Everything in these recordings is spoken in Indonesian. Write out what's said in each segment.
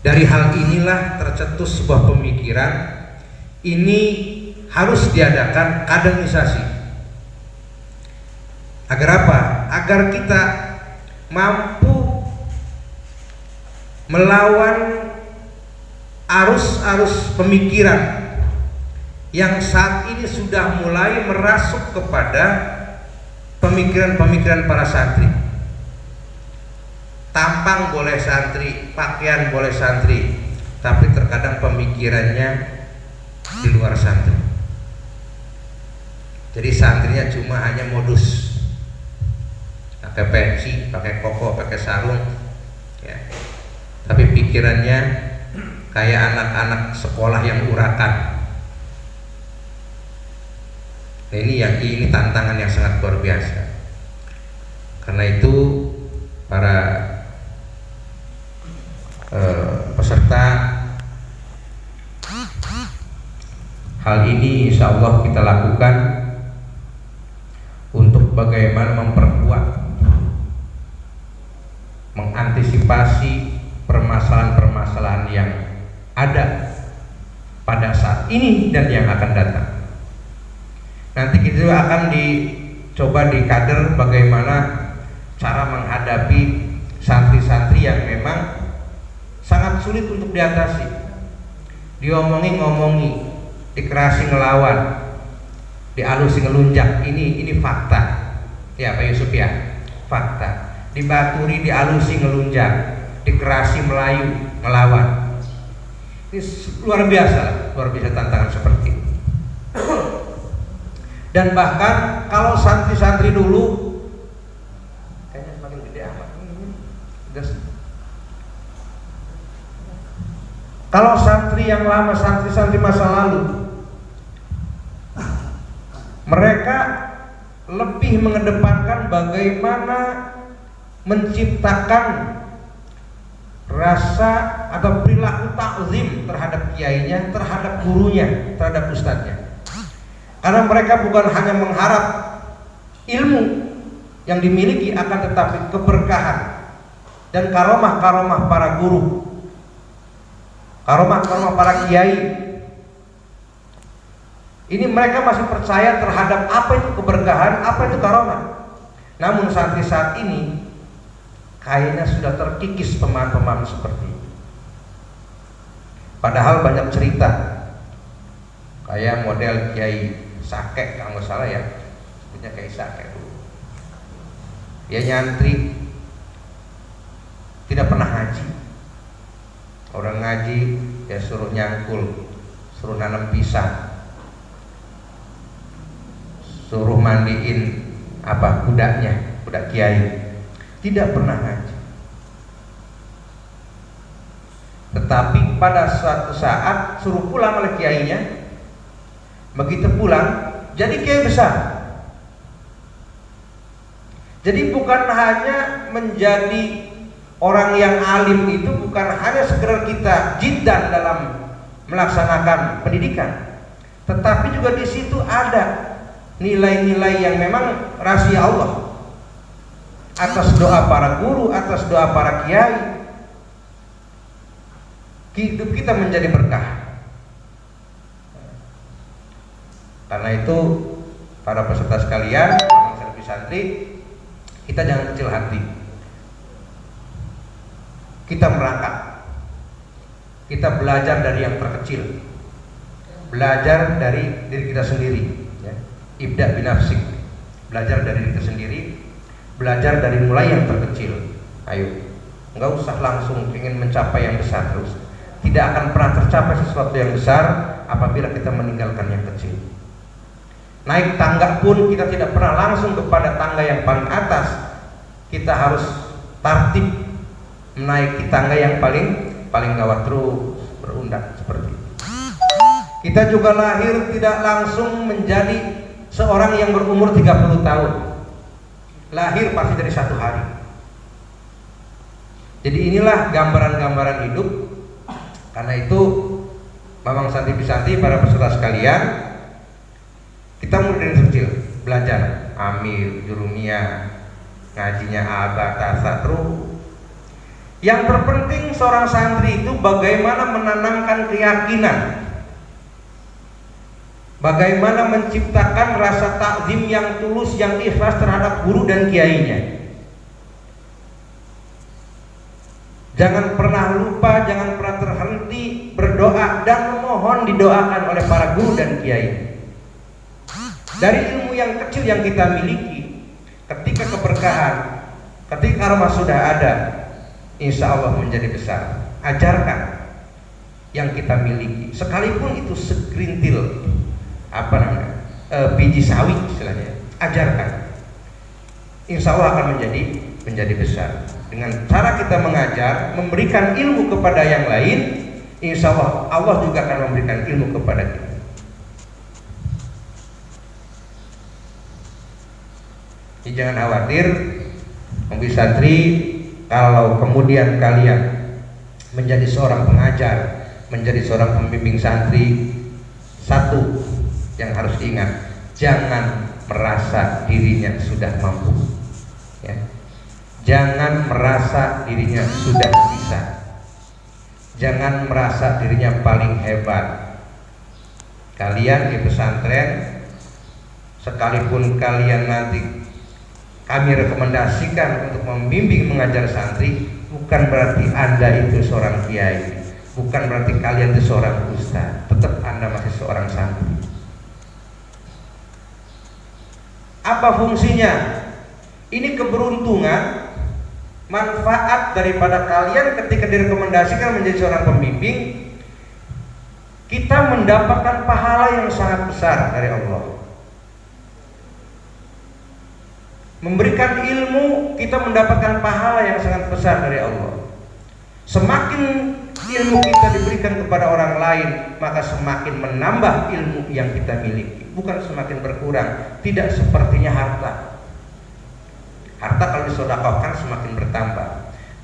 Dari hal inilah tercetus sebuah pemikiran, ini harus diadakan kaderisasi. Agar apa? Agar kita mampu melawan arus-arus pemikiran yang saat ini sudah mulai merasuk kepada pemikiran-pemikiran para santri. Tampang boleh santri, pakaian boleh santri, tapi terkadang pemikirannya di luar santri. Jadi santrinya cuma hanya modus, pakai peci, pakai koko, pakai sarung, ya. Tapi pikirannya kayak anak-anak sekolah yang urakan. Nah, ini tantangan yang sangat luar biasa. Karena itu para peserta, hal ini insya Allah kita lakukan untuk bagaimana memperkuat, mengantisipasi permasalahan-permasalahan yang ada pada saat ini dan yang akan datang. Nanti kita juga akan dicoba dikader bagaimana cara menghadapi santri-santri yang memang sangat sulit untuk diatasi. Diomongi-ngomongi, dikerasi ngelawan, dialusi ngelunjak. Ini fakta. Ya Pak Yusuf ya, fakta. Dibaturi, dialusi ngelunjak, dikerasi melayu, ngelawan. Ini luar biasa tantangan seperti ini. Dan bahkan kalau santri-santri dulu kayaknya semakin gede amat. Kalau santri yang lama, santri-santri masa lalu, mereka lebih mengedepankan bagaimana menciptakan rasa atau perilaku takzim terhadap kiainya, terhadap gurunya, terhadap ustadznya. Karena mereka bukan hanya mengharap ilmu yang dimiliki, akan tetapi keberkahan dan karomah-karomah para guru, karomah-karomah para kiai. Ini mereka masih percaya terhadap apa itu keberkahan, apa itu karomah. Namun santri saat ini kayaknya sudah terkikis pemahaman-pemahaman seperti ini. Padahal banyak cerita, kayak model Kiai Sakek kalau nggak salah ya, punya Kiai Sakek dulu. Dia nyantri, tidak pernah ngaji. Orang ngaji ya suruh nyangkul, suruh nanam pisang, suruh mandiin kudanya, kuda kiai. Tidak pernah ngaji. Tetapi pada suatu saat suruh pulang oleh kiainya. Begitu pulang jadi kiai besar. Jadi bukan hanya menjadi orang yang alim itu bukan hanya sekedar kita jiddan dalam melaksanakan pendidikan, tetapi juga di situ ada nilai-nilai yang memang rahasia Allah. Atas doa para guru, atas doa para kiai, hidup kita menjadi berkah. Karena itu para peserta sekalian, santri, kita jangan kecil hati. Kita merangkak, kita belajar dari yang terkecil, belajar dari diri kita sendiri, ya. Ibda binafsik, belajar dari diri kita sendiri, belajar dari mulai yang terkecil. Ayo, nggak usah langsung ingin mencapai yang besar terus. Tidak akan pernah tercapai sesuatu yang besar apabila kita meninggalkan yang kecil. Naik tangga pun kita tidak pernah langsung kepada tangga yang paling atas. Kita harus tertib menaiki tangga yang paling gawat, terus berundak seperti itu. Kita juga lahir tidak langsung menjadi seorang yang berumur 30 tahun. Lahir pasti dari satu hari. Jadi inilah gambaran-gambaran hidup. Karena itu Mamang Santi-Bisanti, para peserta sekalian, kita mulai dari kecil belajar amil, jurumiyah, ngajinya abad, tasa, terus Yang terpenting seorang santri itu bagaimana menanamkan keyakinan, bagaimana menciptakan rasa takzim yang tulus, yang ikhlas terhadap guru dan kiainya. Jangan pernah lupa, jangan pernah terhenti berdoa dan memohon didoakan oleh para guru dan kiai. Dari ilmu yang kecil yang kita miliki, ketika keberkahan, ketika rahmat sudah ada, insya Allah menjadi besar. Ajarkan yang kita miliki, sekalipun itu segerintil biji sawi istilahnya, ajarkan. Insya Allah akan menjadi besar. Dengan cara kita mengajar, memberikan ilmu kepada yang lain, insya Allah Allah juga akan memberikan ilmu kepada kita. Jadi jangan khawatir, Om Santri, kalau kemudian kalian menjadi seorang pengajar, menjadi seorang pembimbing santri, satu yang harus diingat, jangan merasa dirinya sudah mampu, ya. Jangan merasa dirinya sudah bisa, jangan merasa dirinya paling hebat. Kalian di pesantren, sekalipun kalian nanti kami rekomendasikan untuk membimbing mengajar santri, bukan berarti Anda itu seorang kiai, bukan berarti kalian itu seorang ustaz. Tetap Anda masih seorang santri. Apa fungsinya? Ini keberuntungan, manfaat daripada kalian ketika direkomendasikan menjadi seorang pembimbing. Kita mendapatkan pahala yang sangat besar dari Allah. Memberikan ilmu, kita mendapatkan pahala yang sangat besar dari Allah. Semakin ilmu kita diberikan kepada orang lain, maka semakin menambah ilmu yang kita miliki, bukan semakin berkurang. Tidak sepertinya harta. Harta kalau disedekahkan semakin bertambah,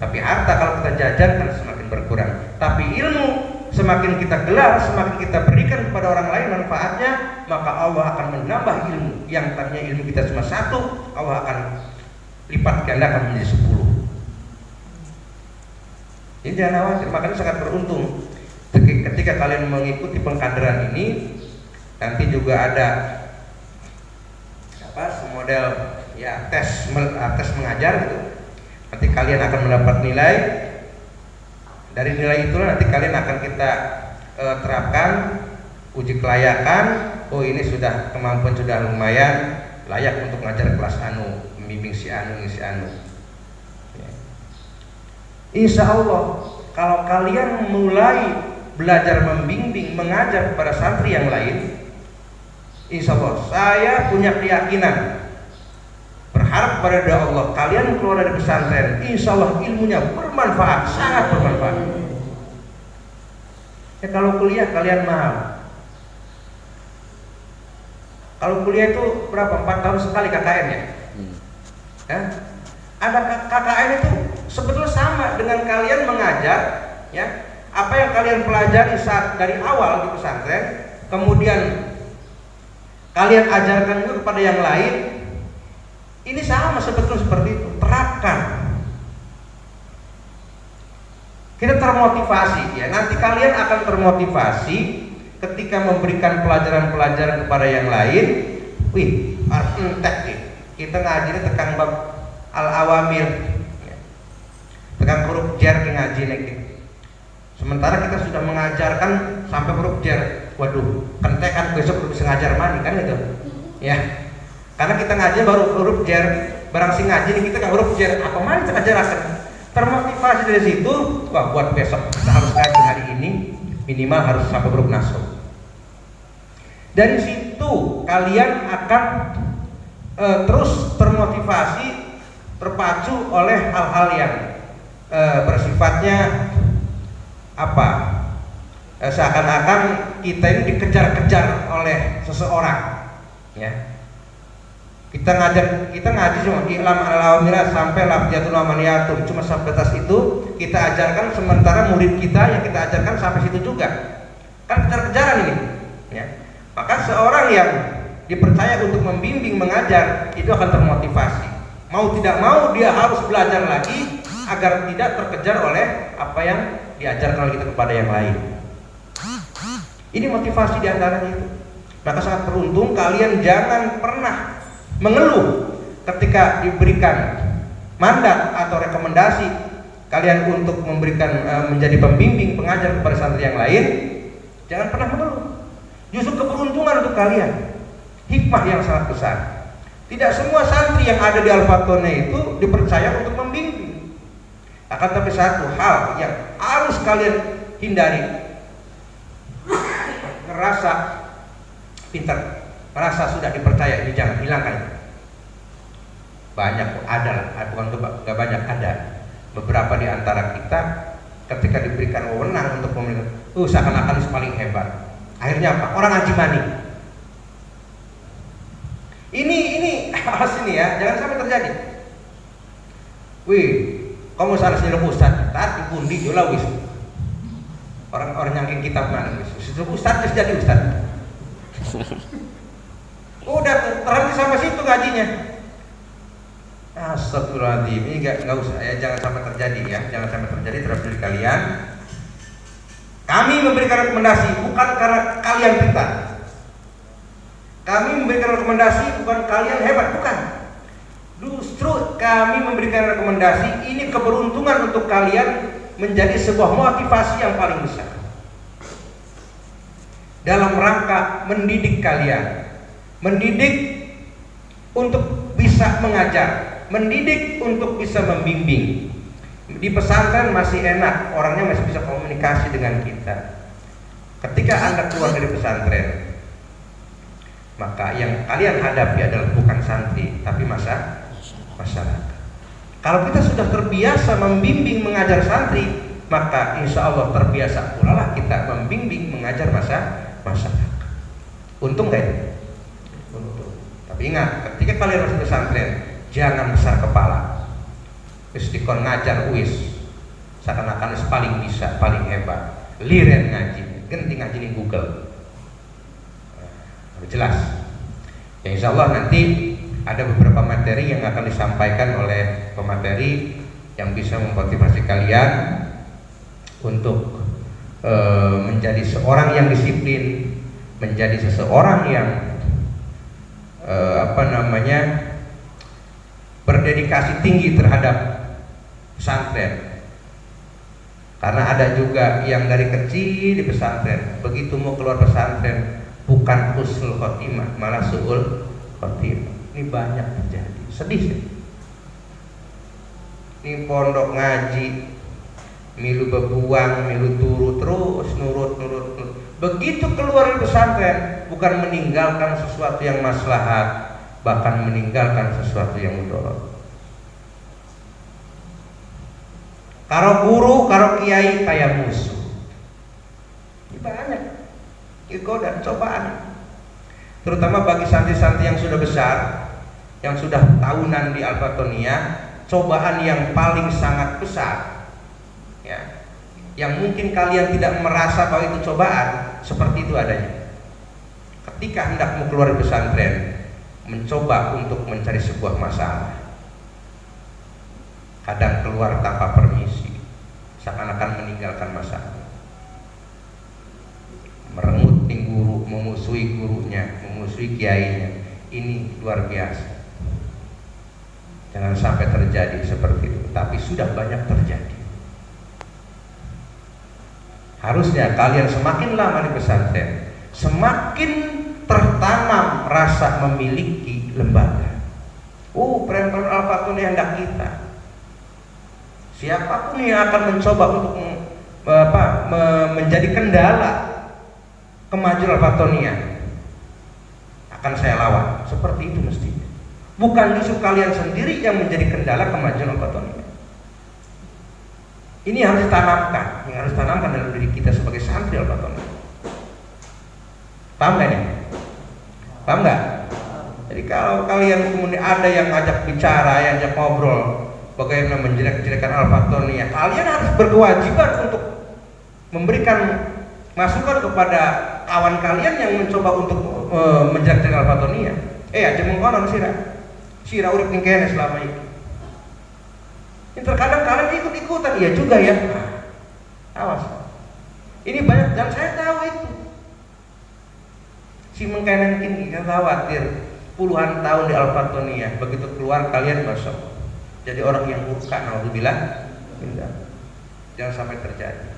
tapi harta kalau kita jajankan semakin berkurang. Tapi ilmu semakin kita gelar, semakin kita berikan kepada orang lain manfaatnya, maka Allah akan menambah ilmu. Yang tadinya ilmu kita cuma 1, Allah akan lipat gandakan menjadi 10. Jadi jangan khawatir, makanya sangat beruntung ketika kalian mengikuti pengkaderan ini. Nanti juga ada model ya tes mengajar gitu. Nanti kalian akan mendapat nilai. Dari nilai itulah nanti kalian akan kita terapkan uji kelayakan. Oh, ini sudah kemampuan sudah lumayan, layak untuk mengajar kelas anu, membimbing si anu. Ya. Insya Allah kalau kalian mulai belajar membimbing, mengajar kepada santri yang lain, insya Allah saya punya keyakinan, berharap kepada Allah, kalian keluar dari pesantren, insya Allah ilmunya bermanfaat, sangat bermanfaat. Ya, kalau kuliah kalian mahal. Kalau kuliah itu berapa? 4 tahun sekali KKN ya? Ya? Ada KKN itu sebetulnya sama dengan kalian mengajar, ya. Apa yang kalian pelajari saat dari awal di pesantren, kemudian kalian ajarkan juga kepada yang lain. Ini sama sebetulnya seperti itu. Terapkan. Kita termotivasi, ya. Nanti kalian akan termotivasi ketika memberikan pelajaran-pelajaran kepada yang lain. Wih, entek nih. Kita ngajinya tekan bab al-awamir, ya. Tekan huruf jar ngaji nih. Sementara kita sudah mengajarkan sampai huruf jar. Waduh, kentekan besok bisa ngajar mani kan itu, ya. Karena kita ngaji baru huruf jar, barang si ngaji nih kita nggak huruf jar, apa mana kita ajarkan. Termotivasi dari situ, wah buat besok kita harus ngaji hari ini minimal harus sampai huruf nasab. Dari situ kalian akan terus termotivasi, terpacu oleh hal-hal yang bersifatnya seakan-akan kita ini dikejar-kejar oleh seseorang, ya. Kita ngaji cuma ilam al-awamira sampai lafziyatul amaliyatun, cuma sampai atas itu kita ajarkan, sementara murid kita yang kita ajarkan sampai situ juga, kan kejar-kejaran ini, ya. Maka seorang yang dipercaya untuk membimbing mengajar itu akan termotivasi, mau tidak mau dia harus belajar lagi agar tidak terkejar oleh apa yang diajarkan oleh kita kepada yang lain. Ini motivasi diantaranya itu. Maka sangat beruntung kalian jangan pernah mengeluh ketika diberikan mandat atau rekomendasi kalian untuk memberikan menjadi pembimbing pengajar kepada santri yang lain. Jangan pernah mengeluh. Justru keberuntungan untuk kalian, hikmah yang sangat besar. Tidak semua santri yang ada di Al-Fatone itu dipercaya untuk membimbing. Akan tapi satu hal yang harus kalian hindari, ngerasa pintar, merasa sudah dipercaya, ini jangan hilangkan. Banyak ada lah, bukan gak banyak, ada beberapa di antara kita ketika diberikan wewenang untuk memiliki, seakan-akan paling hebat. Akhirnya apa? Orang aji mani. Ini awas ini ya, jangan sampai terjadi. Wih, kamu salah sendiri ustad, tadi bundi jola wis. Orang-orang nyangkin kitab mana wis. Ustad terus jadi ustad. Udah terhenti sampai situ gajinya. Astagfirullahaladzim, ini nggak usah ya, jangan sampai terjadi ya, jangan sampai terjadi terhadap diri kalian. Kami memberikan rekomendasi bukan karena kalian pintar. Kami memberikan rekomendasi bukan kalian hebat, bukan. Justru kami memberikan rekomendasi ini keberuntungan untuk kalian menjadi sebuah motivasi yang paling besar dalam rangka mendidik kalian, mendidik untuk bisa mengajar, mendidik untuk bisa membimbing. Di pesantren masih enak, orangnya masih bisa komunikasi dengan kita. Ketika Anda keluar dari pesantren, maka yang kalian hadapi adalah bukan santri, tapi masyarakat. Kalau kita sudah terbiasa membimbing mengajar santri, maka insya Allah terbiasa pula lah kita membimbing mengajar masyarakat. Untung gak itu? Untung. Tapi ingat, ketika kalian masuk pesantren, jangan besar kepala. Dikon ngajar wis, seakan-akan paling bisa, paling hebat. Liren ngaji, ganti ngaji di Google. Jelas. Ya insya Allah nanti ada beberapa materi yang akan disampaikan oleh pemateri yang bisa memotivasi kalian untuk menjadi seorang yang disiplin, menjadi seseorang yang berdedikasi tinggi terhadap pesantren. Karena ada juga yang dari kecil di pesantren, begitu mau keluar pesantren bukan husnul khotimah, malah su'ul khotimah. Ini banyak terjadi, sedih sih. Ini pondok ngaji, milu bebuang, milu turu terus nurut. Begitu keluar dari pesantren, bukan meninggalkan sesuatu yang maslahat, bahkan meninggalkan sesuatu yang mudarat. Karo guru, karo kiai kayak musuh. Ini banyak godaan, cobaan. Terutama bagi santri-santri yang sudah besar, yang sudah tahunan di Al-Fatonia, cobaan yang paling sangat besar. Ya. Yang mungkin kalian tidak merasa bahwa itu cobaan, seperti itu adanya. Ketika hendak mau keluar dari pesantren, mencoba untuk mencari sebuah masalah. Kadang keluar tanpa permisi, seakan-akan meninggalkan masalah. Merenguti guru, memusuhi gurunya, memusuhi kiainya. Ini luar biasa. Jangan sampai terjadi seperti itu, tapi sudah banyak terjadi. Harusnya kalian semakin lama di pesantren, semakin tertanam rasa memiliki lembaga. Preman Al-Fatone hendak kita. Siapapun yang akan mencoba untuk menjadi kendala kemajuan Al-Fatonia akan saya lawan. Seperti itu mestinya. Bukan justru kalian sendiri yang menjadi kendala kemajuan Al-Fatonia. Ini harus ditanamkan, dalam diri kita sebagai santri Al-Fatonia. Paham gak nih? Paham gak? Jadi kalau kalian kemudian ada yang ngajak bicara, yang ngajak ngobrol, bagaimana menjelek-jelekan Al-Fatonia, kalian harus berkewajiban untuk memberikan masukan kepada kawan kalian yang mencoba untuk menjelek-jelekan Al-Fatonia. Aja mengkonon sira urip ning kene selama ini. Terkadang kalian ikut-ikutan, iya juga ya. Awas. Ini banyak dan saya tahu itu. Si mengkanan kita khawatir puluhan tahun di Al-Fatonia, begitu keluar kalian masuk jadi orang yang murka, naudzubillah. Jangan sampai terjadi.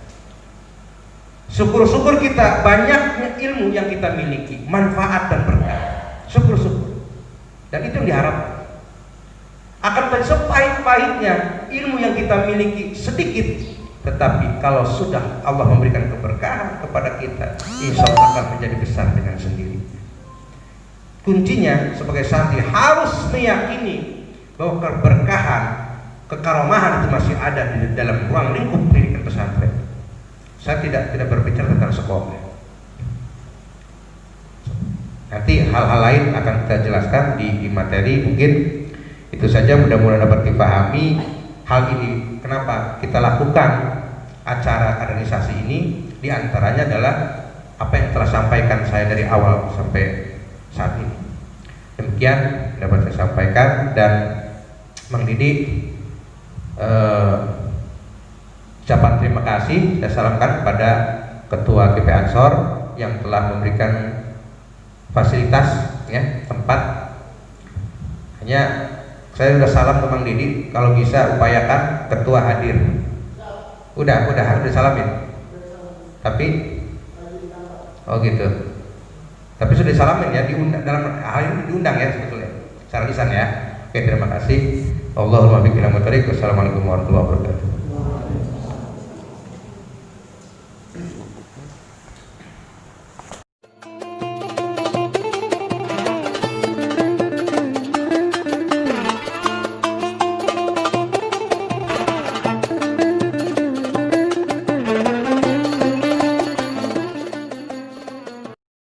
Syukur-syukur kita banyaknya ilmu yang kita miliki, manfaat dan berkah. Syukur-syukur. Dan itu yang diharapkan. Akan tetapi sepahit-pahitnya ilmu yang kita miliki sedikit, tetapi kalau sudah Allah memberikan keberkahan kepada kita, insya Allah akan menjadi besar dengan sendiri. Kuncinya sebagai santri harus meyakini bahwa keberkahan, kekaromahan itu masih ada di dalam ruang lingkup pendidikan pesantren. Saya tidak berbicara tentang sekolah. Nanti hal-hal lain akan kita jelaskan di materi. Mungkin itu saja, mudah-mudahan dapat dipahami hal ini. Kenapa kita lakukan acara kaderisasi ini? Di antaranya adalah apa yang telah sampaikan saya dari awal sampai saat ini. Demikian dapat saya sampaikan, dan Mang Didi ucapan terima kasih saya salamkan kepada Ketua GP Ansor yang telah memberikan fasilitas ya, tempat. Hanya saya sudah salam ke Mang Didi, kalau bisa upayakan ketua hadir. Udah disalamin. Tapi oh gitu. Tapi sudah disalamin ya, diundang dalam hal ini, diundang ya sebetulnya. Secara lisan ya. Oke, terima kasih. Allahumma biqil muthariq. Wassalamualaikum warahmatullahi wabarakatuh.